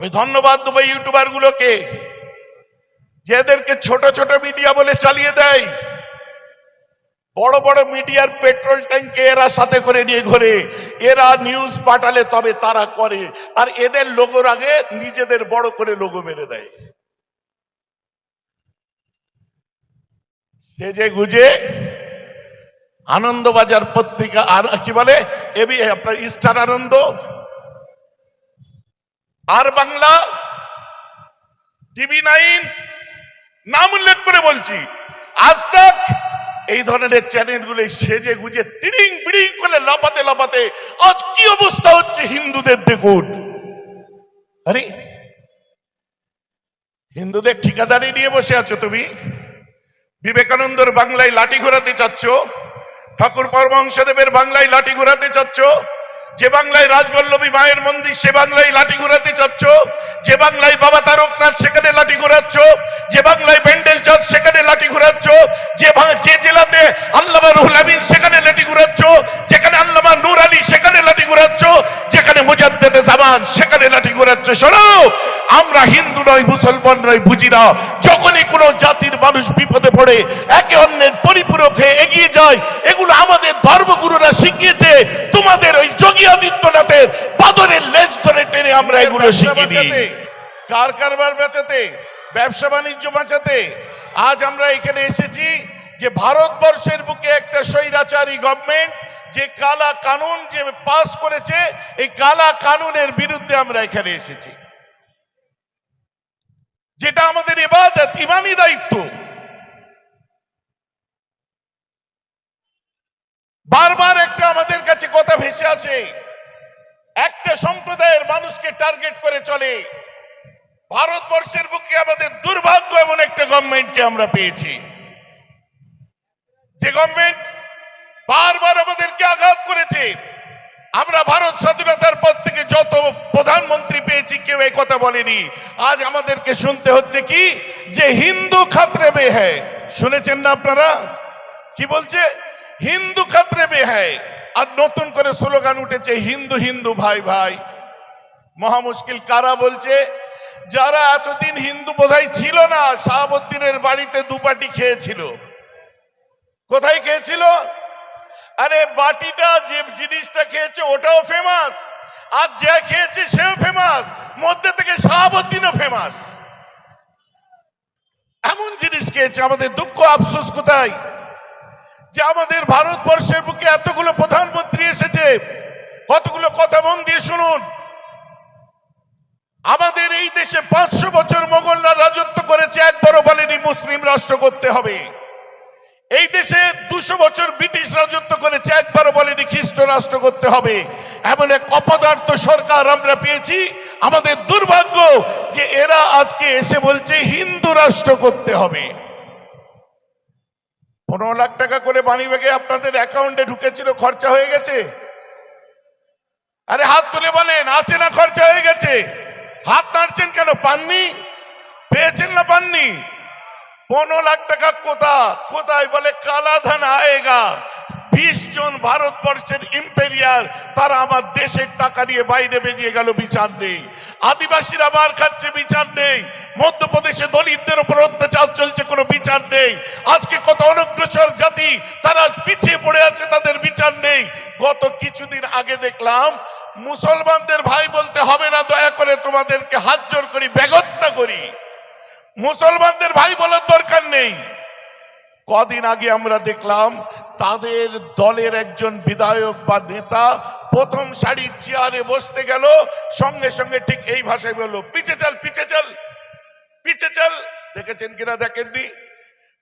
আমি ধন্যবাদ দেবো ইউটিউবার গুলোকে, যাদেরকে ছোট ছোট মিডিয়া বলে চালিয়ে দেয়। বড় বড় মিডিয়ার পেট্রোল ট্যাঙ্কে এরা সাথে করে নিয়ে ঘোরে, এরা নিউজ পাঠালে তবে তারা করে, আর এদের লোগোর আগে নিজেদের বড় করে লোগো মেরে দেয়। সেজে গুজে আনন্দবাজার পত্রিকা আর কি বলে এবি আপনার স্টার আনন্দ আর বাংলা টিভি 9 নাম উল্লেখ করে বলছি, আজ তাক এই ধরনের চ্যানেলগুলো সেজে গুজে তিড়িং বিড়িং করে লাপাতে লাপাতে আজ কি অবস্থা হচ্ছে হিন্দুদের দেখুন। আরে হিন্দুদের ঠিকাদারি নিয়ে বসে আছো তুমি, বিবেকানন্দর বাংলায় লাঠি ঘোরাতে চাচ্ছ, ঠাকুর পরমহংসদেবের বাংলায় লাঠি ঘোরাতে চাচ্ছ, যে বাংলায় রাজবল্লভী মায়ের মন্দির সে বাংলায় লাঠি ঘোরাতে চাচ্ছ, যে বাংলায় বাবা তারকনাথ সেখানে লাঠি ঘোরাচ্ছ, যে বাংলায় ব্যান্ডেল চাঁদ সেখানে লাঠি ঘোরাচ্ছ, যে জেলাতে আল্লামা রুহুল আমিন সেখানে লাঠি ঘোরাচ্ছ, যেখানে আল্লামা নূর আলী সেখানে লাঠি ঘোরাচ্ছ, যেখানে মুজাদ্দেদে জামান সেখানে লাঠি ঘোরাচ্ছ। শোনো, আমরা হিন্দু নয় মুসলমান নয় বুঝি না, যখনই কোনো জাতির মানুষ বিপদে পড়ে একে অন্যের পরিপূরক হয়ে এগিয়ে যায়, এগুলো আমাদের ধর্মগুরুরা শিখিয়েছে। তোমাদের ওই যোগী আদিত্যনাথের বাদরের লেজ ধরে টেনে আমরা এগুলো শিখিনি। কার কারবার বাঁচাতে, ব্যবসা বাণিজ্য বাঁচাতে আজ আমরা এখানে এসেছি যে ভারতবর্ষের বুকে একটা স্বৈরাচারী গভর্নমেন্ট যে কালা কানুন যে পাস করেছে, এই কালা কানুনের বিরুদ্ধে আমরা এখানে এসেছি, যেটা আমাদের ইবাদত ইমানি দায়িত্ব। বারবার একটা আমাদের কাছে কথা ভেসে আসে, একটা সম্প্রদায়ের মানুষকে টার্গেট করে চলে। ভারতবর্ষের বুকে আমাদের দুর্ভাগ্য এমন একটা গভর্নমেন্টকে আমরা পেয়েছি, যে গভর্নমেন্ট বারবার আমাদেরকে আঘাত করেছে। আমরা ভারত স্বাধীনতার পর থেকে যত প্রধানমন্ত্রী পেয়েছি কেউ এই কথা বলেনি। আজ আমাদেরকে শুনতে হচ্ছে কি, যে হিন্দু খাতরে মে হ্যায়। শুনেছেন না আপনারা কি বলছে? হিন্দু খাতরে মে হ্যায়। আর নতুন করে স্লোগান উঠেছে হিন্দু হিন্দু ভাই ভাই। মহা মুশকিল কারা বলছে? যারা এতদিন হিন্দু বোধহয় ছিল না, শাহাবুদ্দিনের বাড়িতে দুপাটি খেয়েছিল। কোথায় খেয়েছিল? আরে বাটিটা যে জিনিসটা খেয়েছে ওটাও ফেমাস, আর যে খেয়েছে সেও ফেমাস, মধ্যে থেকে শাহাবুদ্দিনও ফেমাস। এমন জিনিস খেয়েছে। আমাদের দুঃখ আফসোস কোথায়, যে আমাদের ভারতবর্ষের বুকে এতগুলো প্রধানমন্ত্রী এসেছে, কতগুলো কথা মন দিয়ে শুনুন। আমাদের এই দেশে 500 বছর মোগলরা রাজত্ব করেছে, একবারও বলেনি মুসলিম রাষ্ট্র করতে হবে। এই দেশে 200 বছর ব্রিটিশ রাজত্ব করেছে, একবারও বলেনি খ্রিস্ট রাষ্ট্র করতে হবে। এমন এক অপদার্থ সরকার আমরা পেয়েছি। আমাদের দুর্ভাগ্য যে এরা আজকে এসে বলছে হিন্দু রাষ্ট্র করতে হবে। 15 লাখ টাকা করে মানি ব্যাগে আপনাদের অ্যাকাউন্টে ঢুকেছিল, খরচা হয়ে গেছে? আরে হাত তুলে বলেন আছে না খরচা হয়ে গেছে? হাত নাড়ছেন কেন? পাননি? পেয়েছেন না পাননি? 15 লাখ টাকা কোথায় বলে কালা ধন আয়েগা। 20 জন ভারতবর্ষের ইম্পেরিয়াল তারা আমার দেশের টাকা নিয়ে বাইরে বেরিয়ে গেল, বিচার নেই। আদিবাসীরা মার খাচ্ছে, বিচার নেই। মধ্যপ্রদেশে দলিতদের উপর অত্যাচার চলছে, কোনো বিচার নেই। আজকে কত অনগ্রসর জাতি তারা পিছিয়ে পড়ে আছে, তাদের বিচার নেই। গত কিছুদিন আগে দেখলাম মুসলমানদের ভাই বলতে হবে না, দয়া করে তোমাদেরকে হাত জোর করি বেগত্তা করি, মুসলমানদের ভাই বলার দরকার নেই। কদিন আগে আমরা দেখলাম তাদের দলের একজন বিধায়ক বা নেতা প্রথম সারির চেয়ারে বসতে গেল, সঙ্গে সঙ্গে ঠিক এই ভাষায় বলল, পিছে চল পিছে চল পিছে চল। দেখেছেন কিনা দেখেননি?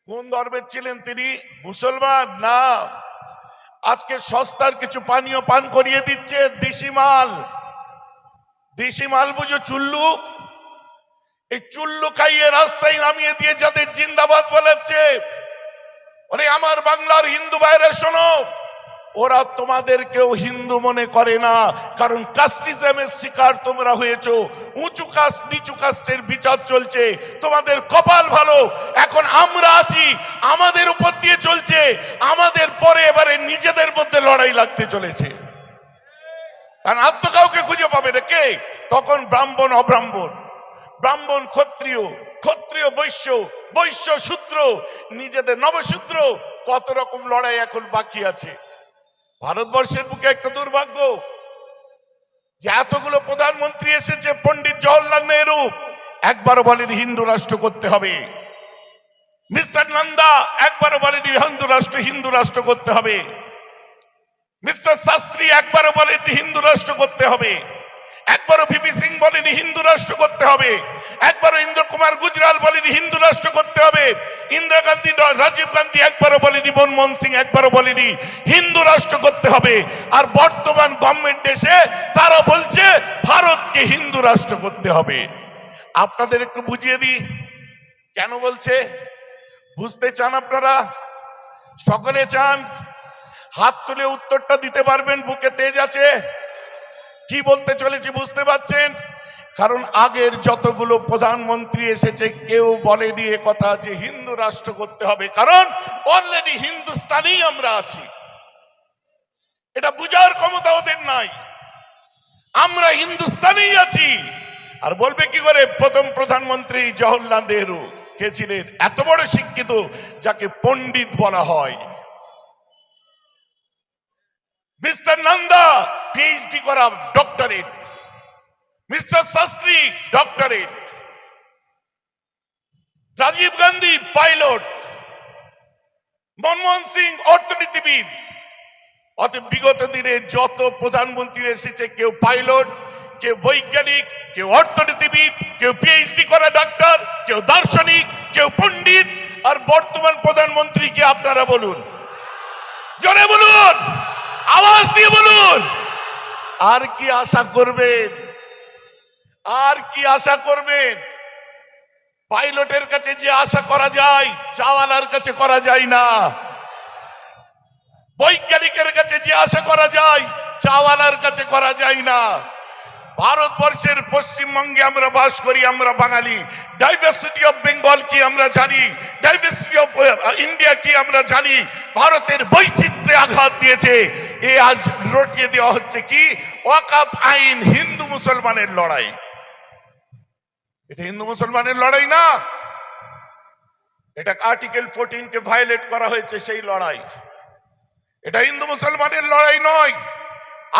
কোন ধর্মের ছিলেন তিনি? মুসলমান না। আজকে সস্তার কিছু পানীয় পান করিয়ে দিচ্ছে, দেশি মাল। দেশি মাল বুঝো চুল্লু? এই চুল্লু খাইয়ে রাস্তায় নামিয়ে দিয়ে যাদের জিন্দাবাদ বলেছে, ওরে আমার বাংলার হিন্দু ভাইরা শোনো, ওরা তোমাদেরকেও হিন্দু মনে করে না, কারণ কাস্টিজমের শিকার তোমরা হয়েছো। উঁচু কাস্ট নিচু কাস্টের বিচার চলছে, তোমাদের কপাল ভালো। এখন আমরা আছি, আমাদের উপর দিয়ে চলছে, আমাদের পরে এবারে নিজেদের মধ্যে লড়াই লাগতে চলেছে। কারণ আর তো কাউকে খুঁজে পাবে না। কে তখন? ব্রাহ্মণ অব্রাহ্মণ, ব্রাহ্মণ ক্ষত্রিয়, ক্ষত্রিয় বৈশ্য, বৈশ্য শূদ্র, নিজেদের নবশূদ্র, কত রকম লড়াই এখন বাকি আছে। ভারতবর্ষের বুকে একটা দুর্ভাগ্য যে এতগুলো প্রধানমন্ত্রী এসেছে, পণ্ডিত জওহরলাল নেহরু একবারও বলেন হিন্দু রাষ্ট্র করতে হবে। মিস্টার নন্দা একবারও বলেনি হিন্দু রাষ্ট্র করতে হবে। মিস্টার শাস্ত্রী একবারও বলেনি হিন্দু রাষ্ট্র করতে হবে। একবারও ভিপি সিং বলেনি হিন্দু রাষ্ট্র করতে হবে। একবারও ইন্দ্র কুমার গুজরাল বলেনি হিন্দু রাষ্ট্র করতে হবে। ইন্দিরা গান্ধী, রাজীব গান্ধী একবারও বলেনি, মনমোহন সিং একবারও বলেনি হিন্দু রাষ্ট্র করতে হবে। আর বর্তমান গভর্নমেন্ট এসে তারা বলছে ভারতকে হিন্দু রাষ্ট্র করতে হবে। আপনাদের একটু বুঝিয়ে দিই কেন বলছে। বুঝতে চান আপনারা? সকলে চান? হাত তুলে উত্তরটা দিতে পারবেন? বুকে তেজ আছে? কি বলতে চলেছি বুঝতে পারছেন? কারণ আগের যতগুলো প্রধানমন্ত্রী এসেছে কেউ বলেনি এ কথা যে হিন্দু রাষ্ট্র করতে হবে, কারণ অলরেডি হিন্দুস্তানি আমরা আছি। এটা বুঝার ক্ষমতা ওদের নাই। আমরা হিন্দুস্তানি আছি। আর বলবে কি করে? প্রথম প্রধানমন্ত্রী জওহরলাল নেহরু কে ছিলেন? এত বড় শিক্ষিত যাকে পণ্ডিত বলা হয়। মিস্টার নন্দা পিএইচডি করা, doctorate. Mister Shastri doctorate. Rajiv Gandhi pilot. Manmohan Singh অর্থনীতিবিদ। অতএব বিগত দিনে যত প্রধানমন্ত্রী এসেছে কেউ পাইলট, কেউ বৈজ্ঞানিক, কেউ অর্থনীতিবিদ, কেউ পিএইচডি করা ডাক্তার, কেউ দার্শনিক, কেউ পণ্ডিত। আর বর্তমান প্রধানমন্ত্রীকে আপনারা বলুন, জোরে বলুন, আওয়াজ দিয়ে বলুন। আর কি আশা করবেন? আর কি আশা করবেন? পাইলটের কাছে যে আশা করা যায় চাওয়ালার কাছে করা যায় না। বৈজ্ঞানিকের কাছে যে আশা করা যায় চাওয়ালার কাছে করা যায় না। ভারতবর্ষের পশ্চিমবঙ্গে আমরা বাস করি, আমরা বাঙালি। ডাইভার্সিটি অফ বেঙ্গল কি আমরা জানি, ডাইভার্সিটি অফ ইন্ডিয়া কি আমরা জানি। ভারতের বৈচিত্র্যে আঘাত দিয়েছে। এ আজ রটিয়ে দেওয়া হচ্ছে কি ওয়াকফ আইন হিন্দু মুসলমানের লড়াই। এটা হিন্দু মুসলমানের লড়াই না, এটা আর্টিকেল 14 কে ভায়োলেট করা হয়েছে সেই লড়াই। এটা হিন্দু মুসলমানের লড়াই নয়।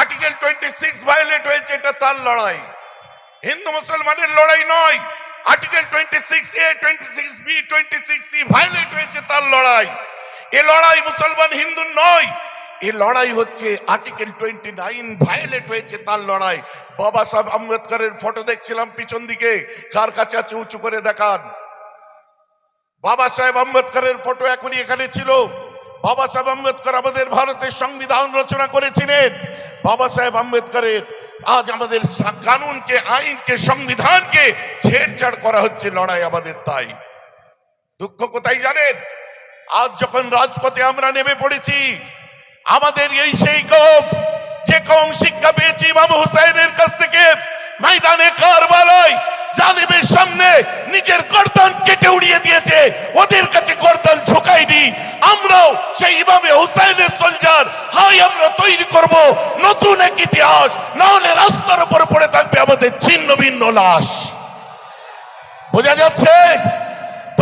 আর্টিকেল 26 ভায়োলেট হয়েছে, এটা তার লড়াই। হিন্দু মুসলমানের লড়াই নয়। Article 26A, 26B, 26C violet হয়েছে, তার লড়াই। এ লড়াই মুসলমান হিন্দু নয়। এ লড়াই হচ্ছে আর্টিকেল 29 ভায়োলেট হয়েছে, তার লড়াই। বাবা সাহেব আম্বেদকরের ফটো দেখছিলাম পিছন দিকে, কার কাছে আছে উঁচু করে দেখান। বাবা সাহেব আম্বেদকরের ফটো এখনই এখানে ছিল। বাবা সাহেব আম্বেদকর আমাদের ভারতের সংবিধান রচনা করেছিলেন। বাবা সাহেব আম্বেদকরের আজ আমাদের কানুনকে, আইনকে, সংবিধানকে ছেড়ছাড় করা হচ্ছে, লড়াই আমাদের। তাই দুঃখ কোথায় জানেন? আজ যখন রাজপথে আমরা নেমে পড়েছি, আমাদের এই সেই কম যে কম শিক্ষা পেয়েছি ইমাম হুসাইনের কাছ থেকে, ময়দানে কারবালায় জালিমের সামনে নিজের গর্দান কেটে উড়িয়ে দিয়েছে, ওদের কাছে গর্দান ঝুঁকাইনি। আমরাও সেই ইমামে হুসাইনের সোলজার। হাই আমরা তৈরি করব নতুন এক ইতিহাস, না হলে রাস্তার উপর পড়ে থাকবে আমাদের ছিন্ন ভিন্ন লাশ। বোঝা যাচ্ছে?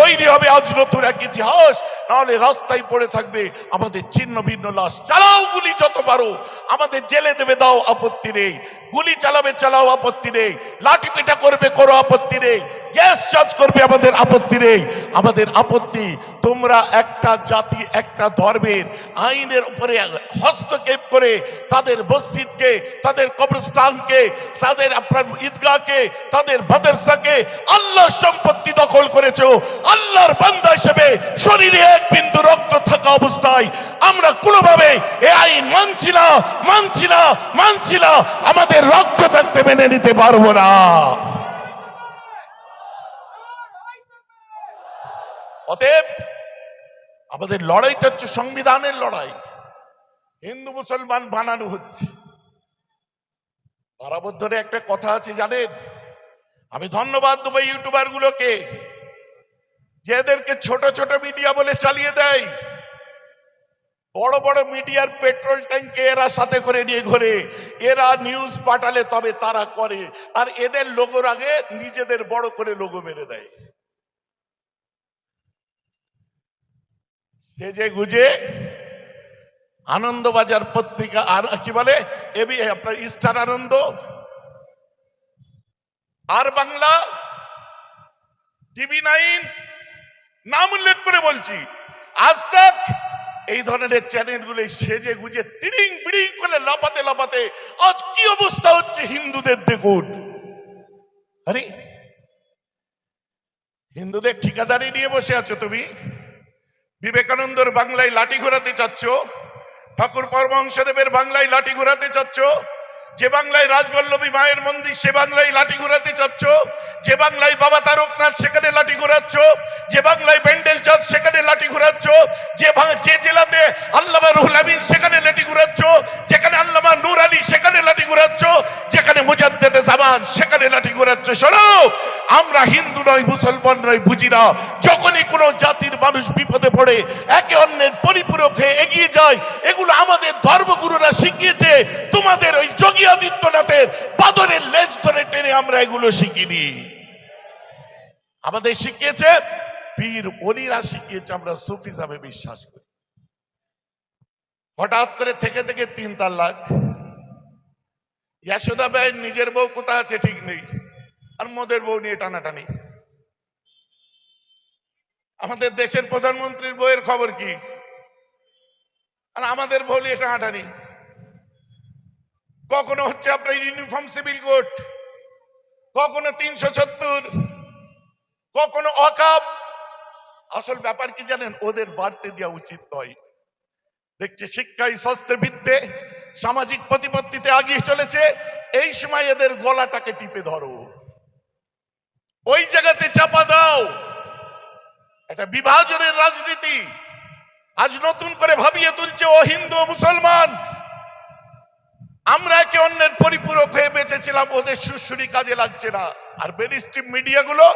তৈরি হবে আজ নতুন এক ইতিহাস, নাহলে রাস্তায় পড়ে থাকবে আমাদের ছিন্ন ভিন্ন লাশ। চালাও গুলি যত পারো, আমাদের জেলে দেবে দাও, আপত্তি নেই। গুলি চালাবে চালাও, আপত্তি নেই। লাঠি পেটা করবে করো, আপত্তি নেই। গ্যাস চার্জ করবে, আমাদের আপত্তি নেই। আমাদের আপত্তি তোমরা একটা জাতি, একটা ধর্মের আইনের উপরে হস্তক্ষেপ করে তাদের মসজিদকে, তাদের কবরস্থানকে, তাদের আপনার ঈদগাহকে, তাদের মাদ্রাসাকে আল্লাহর সম্পত্তি দখল করেছো। আল্লাহর বান্দা হিসেবে শরীরে এক বিন্দু রক্ত থাকা অবস্থায় আমরা কোনোভাবে এই আইন মানছি না, মানছি না, মানছি না। আমাদের রক্ত থাকতে মেনে নিতে পারবো না। অতএব আমাদের লড়াইটা হচ্ছে সংবিধানের লড়াই। হিন্দু মুসলমান বানানো হচ্ছে। ভারতবর্ষে একটা কথা আছে জানেন? আমি ধন্যবাদ দেবো ইউটিউবার গুলোকে, যে এদেরকে ছোট ছোট মিডিয়া বলে চালিয়ে দেয়। বড় বড় মিডিয়ার পেট্রোল ট্যাঙ্কে এরা সাথে করে নিয়ে ঘোরে, এরা নিউজ পাঠালে তবে তারা করে, আর এদের লোগোর আগে নিজেদের বড় করে লোগো মেরে দেয়। সেজে গুজে আনন্দবাজার পত্রিকা আর কি বলে এবি আপনার স্টার আনন্দ আর বাংলা টিভি 9 নাম উল্লেখ করে বলছি, আজ তাক এই ধরনের চ্যানেলগুলো সেজে গুজে তিড়িং বিড়িং করে লাপাতে লাপাতে আজ কি অবস্থা হচ্ছে হিন্দুদের দেখুন। আরে হিন্দুদের ঠিকাদারি নিয়ে বসে আছো তুমি, বিবেকানন্দর বাংলায় লাঠি ঘোরাতে চাচ্ছ, ঠাকুর পরমহংসদেবের বাংলায় লাঠি ঘোরাতে চাচ্ছ, যে বাংলায় রাজবল্লভী মায়ের মন্দির সে বাংলায় লাঠি ঘোরাতে চাচ্ছ, যে বাংলায় বাবা তারকনাথ সেখানে লাঠি ঘোরাচ্ছ, যে বাংলায় ব্যান্ডেল চাঁদ সেখানে লাঠি ঘোরাচ্ছ, যে জেলাতে আল্লামা রুহুল আমিন সেখানে লাঠি ঘোরাচ্ছ, যেখানে আল্লামা নূর আলী সেখানে লাঠি ঘোরাচ্ছ, যেখানে মুজাদ্দেদে জামান সেখানে লাঠি ঘোরাচ্ছ। শোনো, আমরা হিন্দু নয় মুসলমান নয় বুঝি না, যখনই কোনো জাতির মানুষ বিপদে পড়ে একে অন্যের পরিপূরক হয়ে এগিয়ে যায়, এগুলো আমাদের ধর্মগুরুরা শিখিয়েছে। তোমাদের ওই যোগী আদিত্যনাথের বাদরের লেজ ধরে টেনে আমরা এগুলো শিখিনি, আমাদের শিখিয়েছে পীর ওলিরা শিখিয়েছে, আমরা সুফিজমে বিশ্বাস করি। হঠাৎ করে থেকে থেকে 3 তালাক, যশোদা ভাই নিজের বউ কোথায় আছে ঠিক নেই, আর মোদের বউ নিয়ে টানাটানি। আমাদের দেশের প্রধানমন্ত্রীর বউয়ের খবর কি, আর আমাদের বউ নিয়ে টানাটানি। কখনো হচ্ছে আপনার ইউনিফর্ম সিভিল কোড, কখনো 370, কখনো অকাপ। আসল ব্যাপার কি জানেন, ওদের বাড়তে দেওয়া উচিত নয়। দেখছে শিক্ষায় স্বাস্থ্যের ভিত্তিতে সামাজিক প্রতিপত্তিতে আগিয়ে চলেছে, এই সময় এদের গলাটাকে টিপে ধরো, ওই জায়গাতে চাপা দাও। এটা বিভাজনের রাজনীতি আজ নতুন করে ভাবিয়ে তুলছে ও হিন্দু মুসলমান। আমরা একে অন্যের পরিপূরক হয়ে বেঁচেছিলাম, ওদের সুশ্রী কাজে লাগছে না। আর বেনিস্ট্রিম মিডিয়াগুলো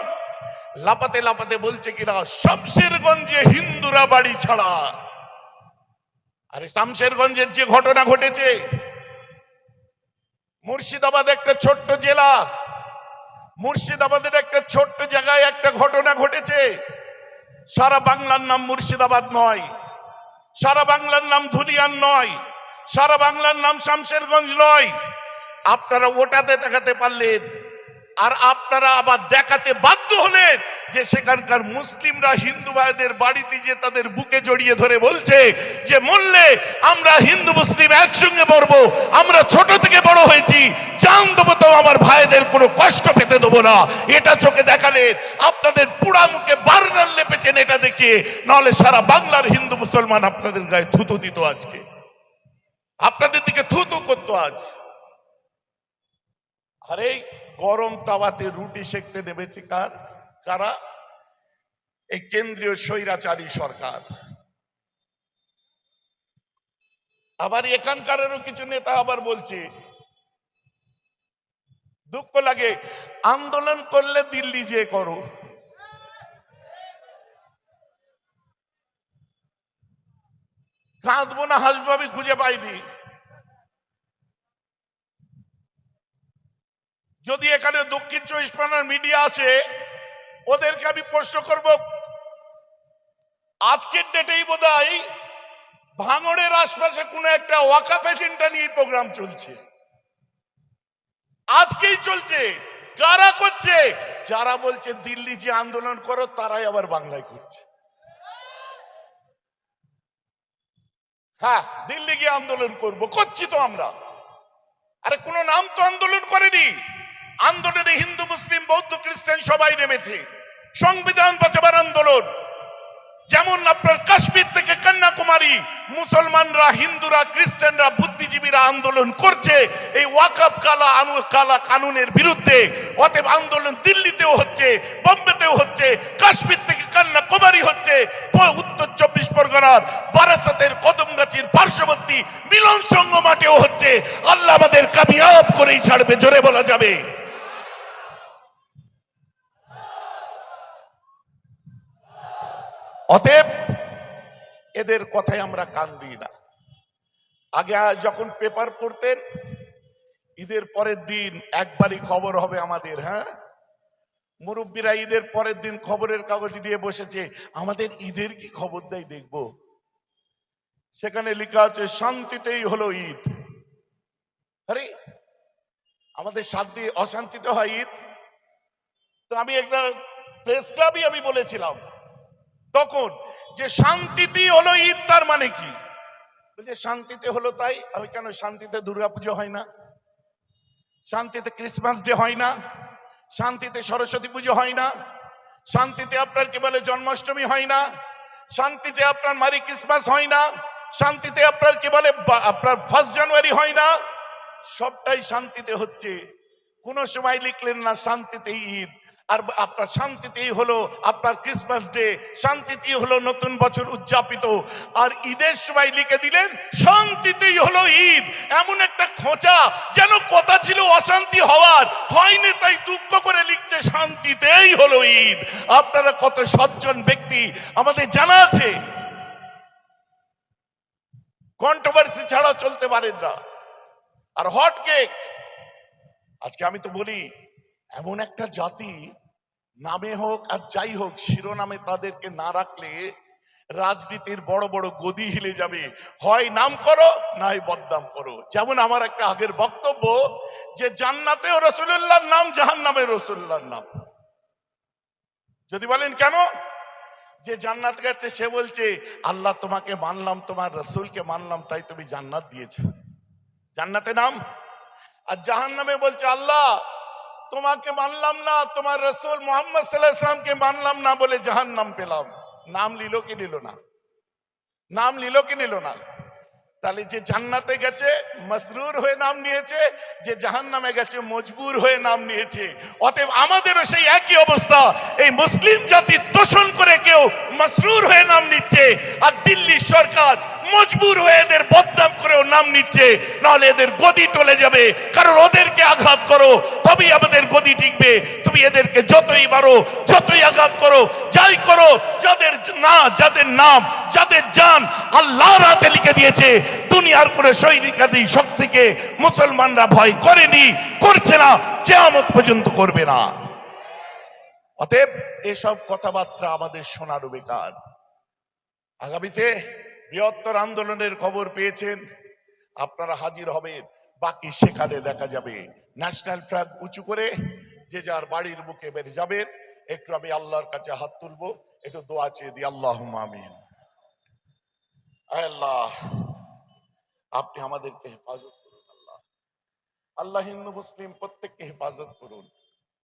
লাপাতে লাপাতে বলছে কিনা শামশেরগঞ্জে হিন্দুরা বাড়ি ছাড়া। আরে শামশেরগঞ্জের যে ঘটনা ঘটেছে, মুর্শিদাবাদ একটা ছোট্ট জেলা, মুর্শিদাবাদের একটা ছোট্ট জায়গায় একটা ঘটনা ঘটেছে। সারা বাংলার নাম মুর্শিদাবাদ নয়, সারা বাংলার নাম ধুলিয়ান নয়, সারা বাংলার নাম শামশেরগঞ্জ নয়। আপনারা ওটাতে দেখাতে পারলেন, আর আপনারা আবার দেখাতে বাধ্য হলেন যে সেখানকার মুসলিমরা হিন্দু ভাইদের বাড়িতে যে তাদের বুকে জড়িয়ে ধরে বলছে যে মরলে আমরা হিন্দু মুসলিম একসঙ্গে মরবো, আমরা ছোট থেকে বড় হয়েছি, জান দেবো তো আমার ভাইদের কোনো কষ্ট পেতে দেবো না। এটা চোখে দেখালেন, আপনাদের পুরা মুখে বার্নার লেপেছেন এটা দেখিয়ে, নাহলে সারা বাংলার হিন্দু মুসলমান আপনাদের গায়ে থুতু দিত, আজকে আপনাদের দিকে থুতু করতো আজ। আরে গরম তাওয়াতে রুটি সেকতে নেমেছে কারা? এই কেন্দ্রীয় স্বৈরাচারী সরকার। আবার এখানকারেরও কিছু নেতা আবার বলছে, দুঃখ লাগে, আন্দোলন করলে দিল্লি যে করো। কাঁদবো না হাসবো আমি খুঁজে পাইনি। যদি এখানে দক্ষিণ 24 পরগনার মিডিয়া আছে, ওদেরকে আমি প্রশ্ন করব, আজকের ডেটেই বোধহয় ভাঙড়ের আশপাশে কোন একটা ওয়াকাফ এজেন্ডা নিয়ে প্রোগ্রাম চলছে, আজকেই চলছে। কারা করছে? যারা বলছে দিল্লি যে আন্দোলন করো, তারাই আবার বাংলায় করছে। হ্যাঁ, দিল্লি গিয়ে আন্দোলন করব, করছি তো আমরা। আরে কোন নাম তো আন্দোলন করেনি, আন্দোলনে হিন্দু মুসলিম বৌদ্ধ খ্রিস্টান সবাই নেমেছে। সংবিধান বাঁচাবার আন্দোলন, যেমন আপনার কাশ্মীর থেকে কন্যাকুমারী মুসলমানরা, হিন্দুরা, খ্রিস্টানরা, বুদ্ধিজীবীরা আন্দোলন করছে এই ওয়াকফ কালা কানুনের বিরুদ্ধে। অতএব আন্দোলন দিল্লিতেও হচ্ছে, বোম্বেতেও হচ্ছে, কাশ্মীর থেকে কন্যাকুমারী হচ্ছে, উত্তর 24 পরগনার বারাসাতের কদমগাছির পার্শ্ববর্তী মিলন সংঘ মাঠেও হচ্ছে। আল্লাহ আমাদের কামিয়াব করেই ছাড়বে, জোরে বলা যাবে। অতএব এদের কথায় আমরা কান দিই না। আগে যখন পেপার পড়তেন, ঈদের পরের দিন একবারই খবর হবে আমাদের। হ্যাঁ, মুরব্বীরা ঈদের পরের দিন খবরের কাগজ নিয়ে বসেছে, আমাদের ঈদের কি খবর দেয় দেখব। সেখানে লেখা আছে শান্তিতেই হলো ঈদ। আরে আমাদের শান্তি অশান্তিতে হয় ঈদ? তো আমি একটা প্রেস ক্লাবই আমি বলেছিলাম তখন যে শান্তিতেই হলো ঈদ, তার মানে কি? বলছে শান্তিতে হলো তাই। আমি কেন, শান্তিতে দুর্গাপুজো হয় না? শান্তিতে ক্রিসমাস ডে হয় না? শান্তিতে সরস্বতী পুজো হয় না? শান্তিতে আপনার কি বলে জন্মাষ্টমী হয় না? শান্তিতে আপনার মারি ক্রিসমাস হয় না? শান্তিতে আপনার কি বলে আপনার 1 জানুয়ারি হয় না? সবটাই শান্তিতে হচ্ছে। কোন সময় লিখলেন না শান্তিতে ঈদ। আর আপনার শান্তিতেই হলো আপনার ক্রিসমাস ডে, শান্তিতেই হলো নতুন বছর উদযাপিত। আর ঈদের সময় লিখে দিলেন শান্তিতেই হলো ঈদ। এমন একটা খোঁচা, যেন কথা ছিল অশান্তি হওয়ার, হয়নি তাই দুঃখ করে লিখছে শান্তিতেই হলো ঈদ। আপনারা কত সজ্জন ব্যক্তি আমাদের জানা আছে। কন্ট্রোভার্সি ছাড়া চলতে পারেন না। আর হট কেক, আজকে আমি তো বলি এমন একটা জাতি, নামে হোক আর যাই হোক শিরোনামে তাদেরকে না রাখলে রাজনীতির বড় বড় গদি হিলে যাবে। হয় নাম করো, নাই বদনাম করো। যেমন আমার একটা আগের বক্তব্য যে জান্নাতেও রাসূলুল্লাহর নাম, জাহান্নামে রাসূলুল্লাহর নাম। যদি বলেন কেন, যে জান্নাত গেছে সে বলছে আল্লাহ তোমাকে মানলাম, তোমার রাসূলকে মানলাম, তাই তুমি জান্নাত দিয়েছো, জান্নাতে নাম। আর জাহান্নামে বলছে আল্লাহ তোমাকে মানলাম না, তোমার রাসূল মুহাম্মদ সাল্লাল্লাহু আলাইহি ওয়াসাল্লামকে মানলাম না বলে জাহান্নাম পেলাম। নাম নিল কি নিল না? নাম নিল কি নিল না? তাহলে যে জান্নাতে গেছে মসরুর হয়ে নাম নিয়েছে, যে জাহান্নামে গেছে মজবুর হয়ে নাম নিয়েছে। অতএব আমাদেরও সেই একই অবস্থা। এই মুসলিম জাতি দোষণ করে কেউ মসরুর হয়ে নাম নিচ্ছে, আর দিল্লি সরকার মজবুর হয়ে এদের বদনাম করেও নাম নিচ্ছে। নাহলে এদের গদি টলে যাবে। কারণ ওদেরকে আঘাত করো তবেই আমাদের গদি টিকবে। তুমি এদেরকে যতই মারো, যতই আঘাত করো, যাই করো, যাদের নাম, যাদের জান আল্লাহর হাতে লিখে দিয়েছে, দুনিয়ার কোনো সৈনিকাদি শক্তিকে মুসলমানরা ভয় করেনি, করছে না, কিয়ামত পর্যন্ত করবে না। অতএব এসব কথাবার্তা আমাদের শোনারও বেকার। আগামীতে বৃহত্তর আন্দোলনের খবর পেয়েছেন, আপনারা হাজির হবেন। বাকি সেখানে দেখা যাবে। ন্যাশনাল ফ্ল্যাগ উঁচু করে যে যার বাড়ির মুখে বেরিয়ে যাবেন। একটু আমি আল্লাহর কাছে হাত তুলবো, একটু দোয়া চেয়ে দিই। আল্লাহুম্মা আমিন। আল্লাহ আপনি আমাদেরকে হেফাজত করুন। আল্লাহ, আল্লাহ হিন্দু মুসলিম প্রত্যেককে হেফাজত করুন।